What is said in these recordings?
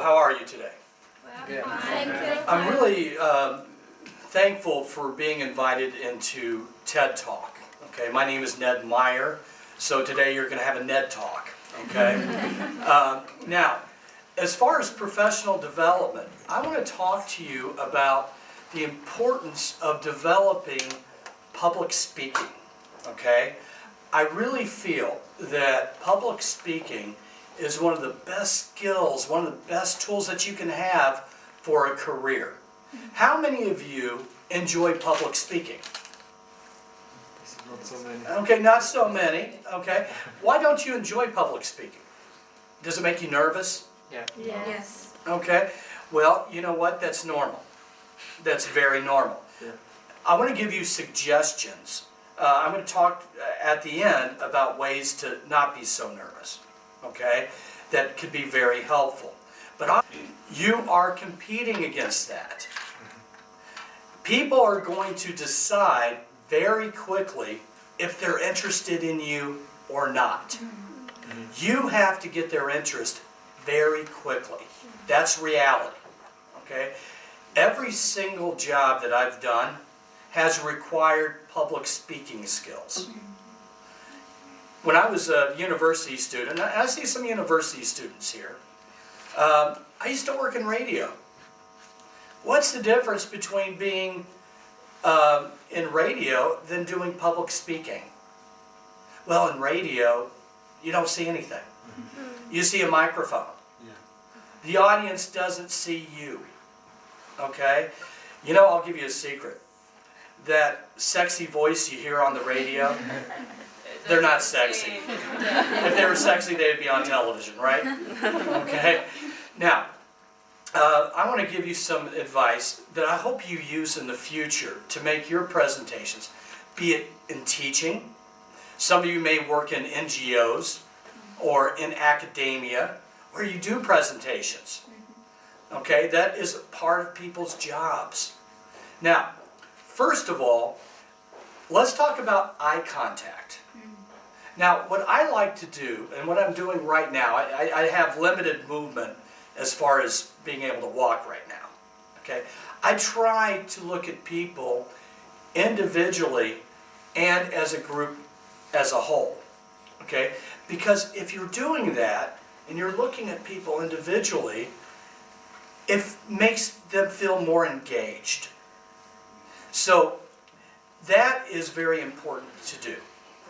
how are you today? Yeah. I'm really thankful for being invited into TED Talk. Okay, my name is Ned Meyer, so today you're going to have a Ned Talk. Okay. Now, as far as professional development, I want to talk to you about the importance of developing public speaking. Okay, I really feel that public speaking is one of the best skills, one of the best tools that you can have for a career. How many of you enjoy public speaking? Not so many. Okay, not so many. Okay, why don't you enjoy public speaking? Does it make you nervous? Yeah. Yes. Okay, well, you know what? That's normal. That's very normal. Yeah. I want to give you suggestions. I'm going to talk at the end about ways to not be so nervous. Okay, that could be very helpful. But you are competing against that. People are going to decide very quickly if they're interested in you or not. You have to get their interest very quickly. That's reality. Okay? Every single job that I've done has required public speaking skills. When I was a university student, and I see some university students here, I used to work in radio. What's the difference between being in radio than doing public speaking? Well, in radio, you don't see anything. You see a microphone. Yeah. The audience doesn't see you. Okay? You know, I'll give you a secret. That sexy voice you hear on the radio, they're not sexy. If they were sexy, they'd be on television, right? Okay? Now, I want to give you some advice that I hope you use in the future to make your presentations, be it in teaching. Some of you may work in NGOs or in academia where you do presentations. Okay? That is part of people's jobs. Now, first of all, let's talk about eye contact. Now, what I like to do, and what I'm doing right now, I have limited movement as far as being able to walk right now. Okay? I try to look at people individually and as a group as a whole. Okay? Because if you're doing that, and you're looking at people individually, it makes them feel more engaged. So that is very important to do.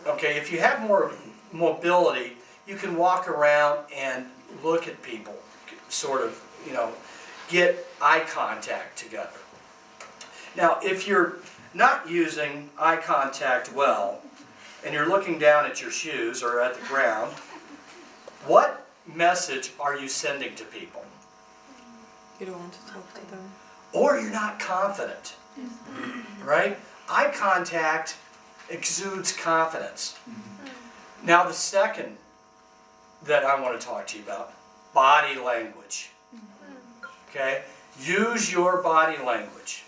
Okay, if you have more mobility, you can walk around and look at people, sort of, you know, get eye contact together. Now, if you're not using eye contact well, and you're looking down at your shoes or at the ground, what message are you sending to people? You don't want to talk to them. Or you're not confident, right? Eye contact exudes confidence. Now the second that I want to talk to you about, body language. Okay? Use your body language.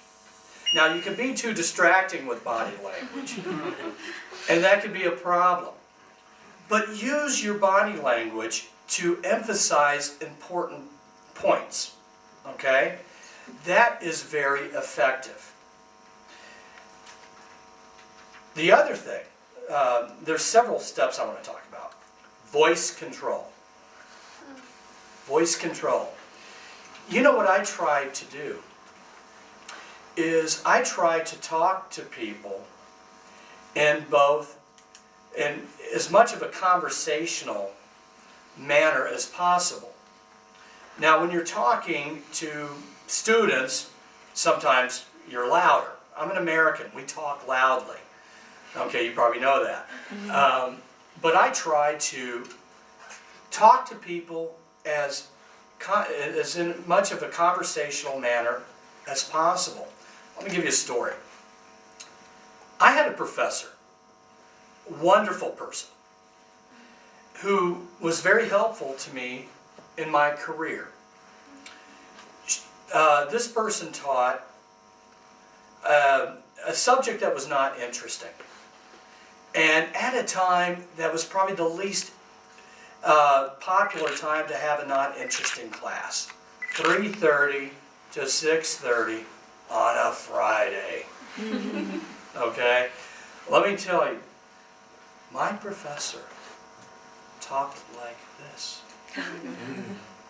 Now you can be too distracting with body language, and that could be a problem. But use your body language to emphasize important points. Okay? That is very effective. The other thing, there's several steps I want to talk about. Voice control. Voice control. You know what I try to do is I try to talk to people in as much of a conversational manner as possible. Now, when you're talking to students, sometimes you're louder. I'm an American. We talk loudly. Okay, you probably know that. But I try to talk to people as in much of a conversational manner as possible. Let me give you a story. I had a professor, wonderful person, who was very helpful to me in my career. This person taught a subject that was not interesting. And at a time that was probably the least popular time to have a not interesting class. 3:30 to 6:30 on a Friday. Okay? Let me tell you, my professor talked like this.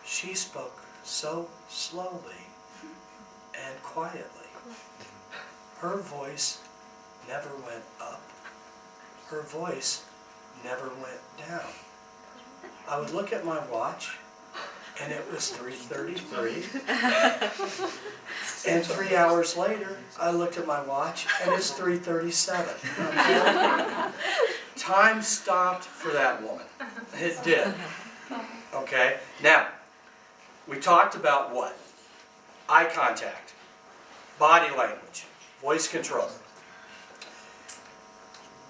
She spoke so slowly and quietly. Her voice never went up. Her voice never went down. I would look at my watch, and it was 3:33. And 3 hours later, I looked at my watch, and it's 3:37. Time stopped for that woman. It did. Okay? Now, we talked about what? Eye contact, body language, voice control.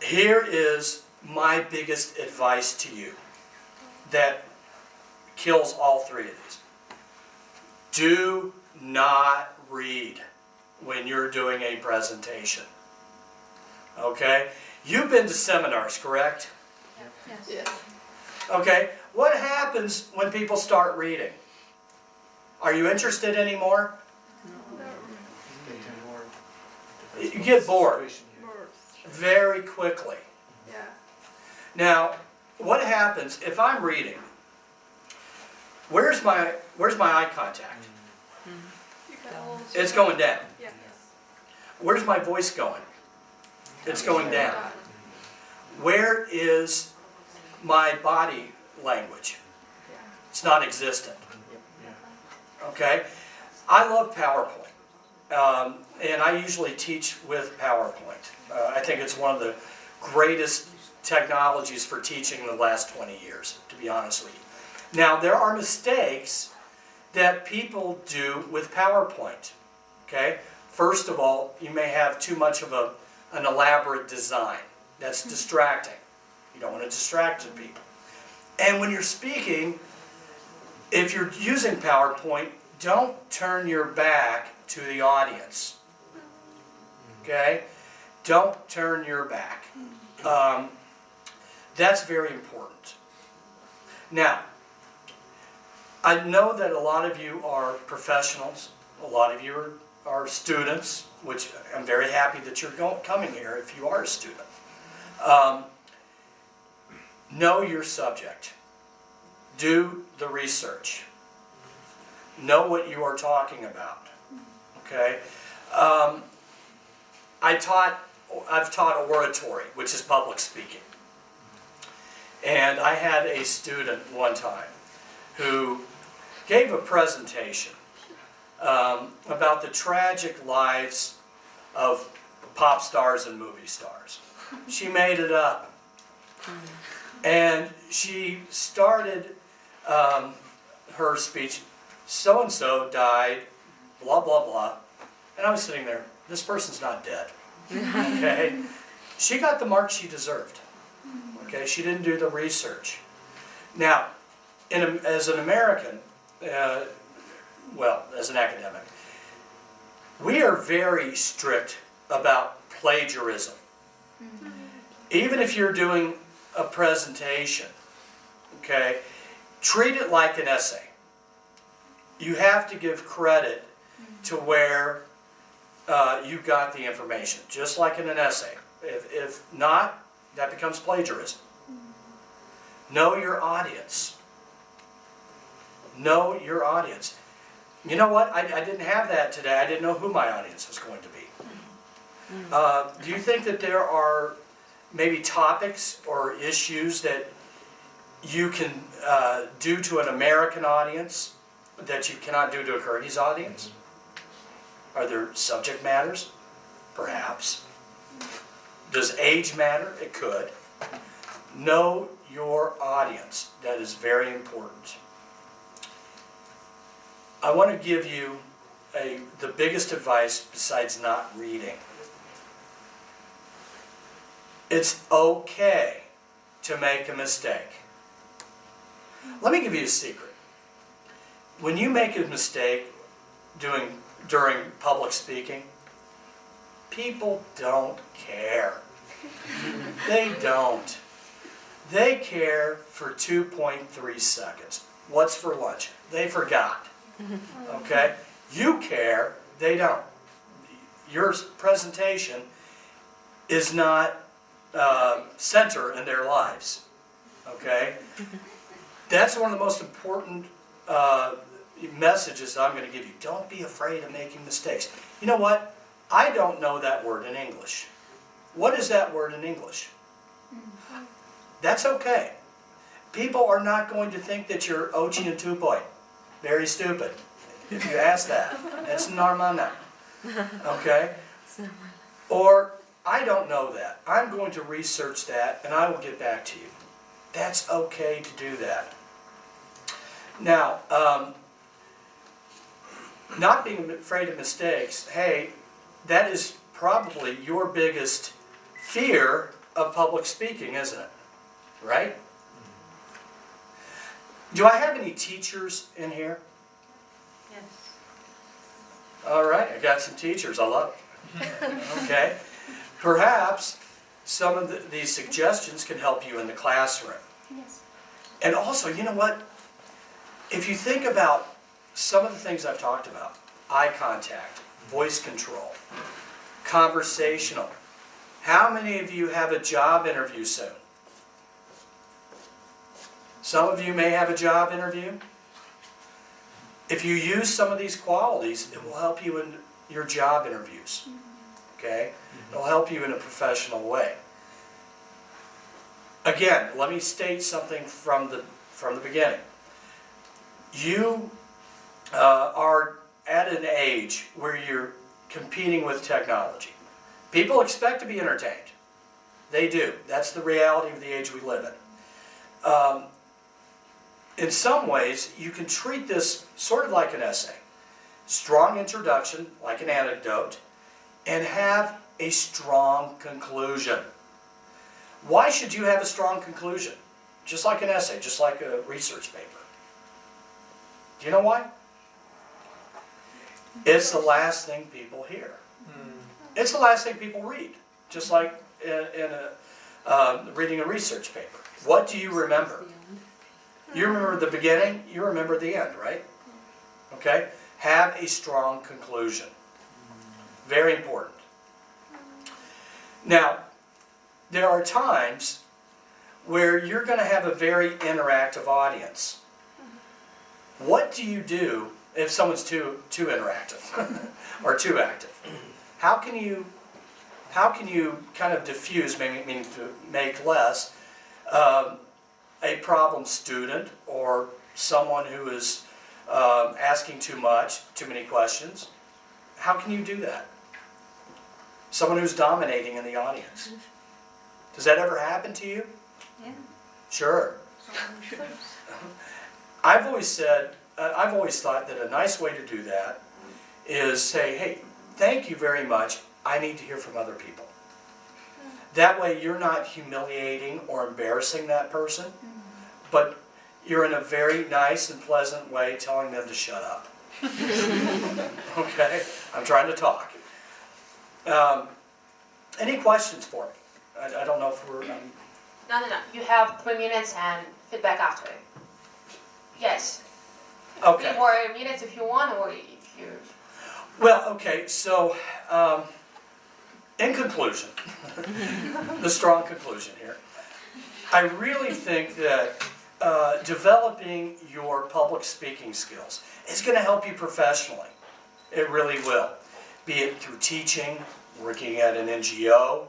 Here is my biggest advice to you that kills all three of these. Do not read when you're doing a presentation. Okay? You've been to seminars, correct? Yes. Okay? What happens when people start reading? Are you interested anymore? You get bored very quickly. Yeah. Now, what happens if I'm reading? Where's my eye contact? It's going down. Yeah. Where's my voice going? It's going down. Where is my body language? It's not existent. Okay? I love PowerPoint. And I usually teach with PowerPoint. I think it's one of the greatest technologies for teaching in the last 20 years, to be honest with you. Now, there are mistakes that people do with PowerPoint. Okay? First of all, you may have too much of an elaborate design. That's distracting. You don't want to distract the people. And when you're speaking, if you're using PowerPoint, don't turn your back to the audience. Okay? Don't turn your back. That's very important. Now, I know that a lot of you are professionals. A lot of you are students, which I'm very happy that you're coming here if you are a student. Know your subject. Do the research. Know what you are talking about. Okay? I've taught oratory, which is public speaking. And I had a student one time who gave a presentation about the tragic lives of pop stars and movie stars. She made it up. And she started her speech, so-and-so died, blah, blah, blah. And I was sitting there, this person's not dead. Okay? She got the mark she deserved. Okay? She didn't do the research. Now, as an American, well, as an academic, we are very strict about plagiarism. Even if you're doing a presentation, okay, treat it like an essay. You have to give credit to where you got the information, just like in an essay. If not, that becomes plagiarism. Know your audience. Know your audience. You know what? I didn't have that today. I didn't know who my audience was going to be. Do you think that there are maybe topics or issues that you can do to an American audience that you cannot do to a Kurdi's audience? Are there subject matters? Perhaps. Does age matter? It could. Know your audience. That is very important. I want to give you the biggest advice besides not reading. It's okay to make a mistake. Let me give you a secret. When you make a mistake during public speaking, people don't care. They don't. They care for 2.3 seconds. What's for lunch? They forgot. Okay? You care, they don't. Your presentation is not center in their lives. Okay? That's one of the most important messages that I'm going to give you. Don't be afraid of making mistakes. You know what? I don't know that word in English. What is that word in English? That's okay. People are not going to think that you're ochi and tupoi. Very stupid. If you ask that. That's normana. Okay? Or, I don't know that. I'm going to research that and I will get back to you. That's okay to do that. Now, not being afraid of mistakes, hey, that is probably your biggest fear of public speaking, isn't it? Right? Do I have any teachers in here? Yes. All right, I got some teachers. I love it. Okay. Perhaps some of these suggestions can help you in the classroom. Yes. And also, you know what? If you think about some of the things I've talked about, eye contact, voice control, conversational. How many of you have a job interview soon? Some of you may have a job interview. If you use some of these qualities, it will help you in your job interviews. Okay? It'll help you in a professional way. Again, let me state something from the beginning. You are at an age where you're competing with technology. People expect to be entertained. They do. That's the reality of the age we live in some ways, you can treat this sort of like an essay. Strong introduction, like an anecdote, and have a strong conclusion. Why should you have a strong conclusion? Just like an essay, just like a research paper. Do you know why? It's the last thing people hear. It's the last thing people read, just like reading a research paper. What do you remember? You remember the beginning, you remember the end, right? Okay? Have a strong conclusion. Very important. Now, there are times where you're going to have a very interactive audience. What do you do if someone's too interactive or too active? How can you kind of diffuse, meaning to make less, a problem student or someone who is asking too many questions? How can you do that? Someone who's dominating in the audience. Does that ever happen to you? Yeah. Sure. I've always thought that a nice way to do that is say, hey, thank you very much. I need to hear from other people. That way you're not humiliating or embarrassing that person, but you're in a very nice and pleasant way telling them to shut up. Okay? I'm trying to talk. Any questions for me? I don't know if we're... No. You have 3 minutes and feedback after. Yes. Okay. 3 more minutes if you want, or if you... Well, okay, so in conclusion, the strong conclusion here, I really think that developing your public speaking skills is going to help you professionally. It really will. Be it through teaching, working at an NGO,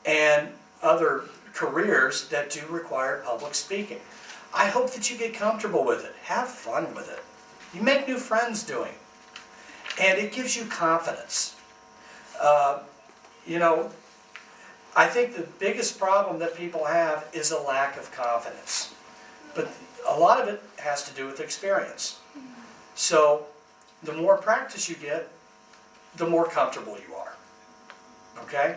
and other careers that do require public speaking. I hope that you get comfortable with it. Have fun with it. You make new friends doing it. And it gives you confidence. You know, I think the biggest problem that people have is a lack of confidence. But a lot of it has to do with experience. So the more practice you get, the more comfortable you are. Okay?